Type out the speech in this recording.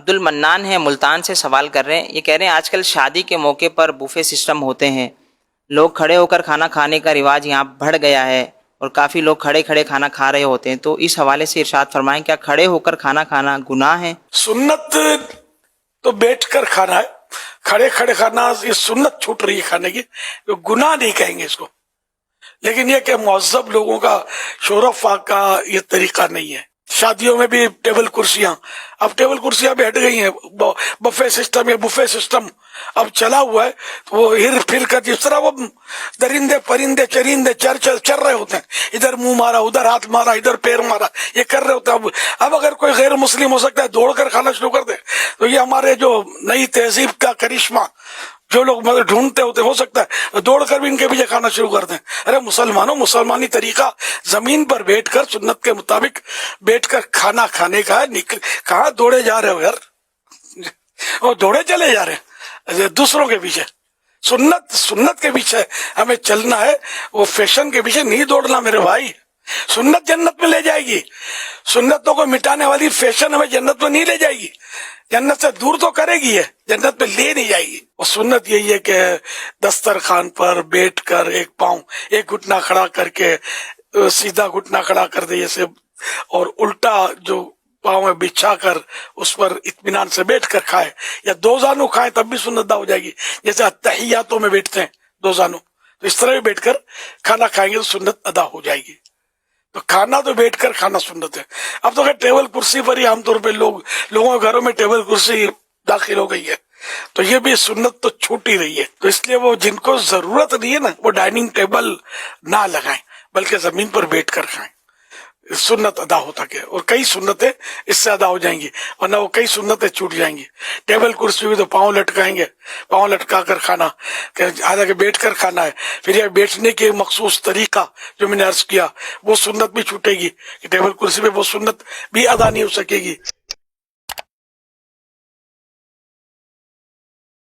عبد المنان ہے ملتان سے سوال کر رہے ہیں. یہ کہہ رہے ہیں آج کل شادی کے موقع پر بوفے سسٹم ہوتے ہیں، لوگ کھڑے ہو کر کھانا کھانے کا رواج یہاں بڑھ گیا ہے اور کافی لوگ کھڑے کھڑے کھانا کھا رہے ہوتے ہیں، تو اس حوالے سے ارشاد فرمائیں کیا کھڑے ہو کر کھانا کھانا گناہ ہے؟ سنت تو بیٹھ کر کھانا ہے، کھڑے کھڑے کھانا یہ سنت چھوٹ رہی ہے کھانے کی، گناہ نہیں کہیں گے اس کو. لیکن یہ کہ مہذب لوگوں کا شورفا کا یہ طریقہ نہیں ہے. شادیوں میں بھی ٹیبل کرسیاں، اب ٹیبل کرسیاں بھی ہٹ گئی ہیں، بفے سسٹم یا بفے سسٹم اب چلا ہوا ہے. وہ ہر پھر کر جس طرح وہ درندے پرندے چرندے چر رہے ہوتے ہیں، ادھر منہ مارا ادھر ہاتھ مارا ادھر پیر مارا، یہ کر رہے ہوتے ہیں. اب اگر کوئی غیر مسلم ہو سکتا ہے دوڑ کر کھانا شروع کر دے، تو یہ ہمارے جو نئی تہذیب کا کرشمہ جو لوگ مطلب ڈھونڈتے ہوتے ہو سکتا ہے دوڑ کر بھی ان کے پیچھے کھانا شروع کر دیں. ارے مسلمانوں، مسلمانی طریقہ زمین پر بیٹھ کر سنت کے مطابق بیٹھ کر کھانا کھانے کا ہے. کہاں دوڑے جا رہے ہو یار، وہ دوڑے چلے جا رہے ہیں دوسروں کے پیچھے. سنت کے پیچھے ہمیں چلنا ہے، وہ فیشن کے پیچھے نہیں دوڑنا میرے بھائی. سنت جنت میں لے جائے گی، سنتوں کو مٹانے والی فیشن ہمیں جنت میں نہیں لے جائے گی. جنت سے دور تو کرے گی، ہے جنت میں لے نہیں جائے گی. اور سنت یہی ہے کہ دسترخوان پر بیٹھ کر ایک پاؤں ایک گھٹنا کھڑا کر کے سیدھا گھٹنا کھڑا کر دے جیسے، اور الٹا جو پاؤں میں بچھا کر اس پر اطمینان سے بیٹھ کر کھائے، یا دو زانو کھائے تب بھی سنت ادا ہو جائے گی. جیسے اتحیاتوں میں بیٹھتے ہیں دو زانو، تو اس طرح بھی بیٹھ کر کھانا کھائیں گے تو سنت ادا ہو جائے گی. تو کھانا تو بیٹھ کر کھانا سنت ہے. اب تو ٹیبل کرسی پر ہی عام طور پہ لوگوں کے گھروں میں ٹیبل کرسی داخل ہو گئی ہے، تو یہ بھی سنت تو چھوٹ ہی رہی ہے. تو اس لیے وہ جن کو ضرورت نہیں ہے نا، وہ ڈائننگ ٹیبل نہ لگائیں بلکہ زمین پر بیٹھ کر کھائیں، سنت ادا ہوتا کہ. اور کئی سنتیں اس سے ادا ہو جائیں گی، ورنہ وہ کئی سنتیں چھوٹ جائیں گی. ٹیبل کرسی بھی تو پاؤں لٹکائیں گے، پاؤں لٹکا کر کھانا، حالانکہ بیٹھ کر کھانا ہے. پھر یہ بیٹھنے کے مخصوص طریقہ جو میں نے عرض کیا وہ سنت بھی چھوٹے گی، ٹیبل کرسی پہ وہ سنت بھی ادا نہیں ہو سکے گی.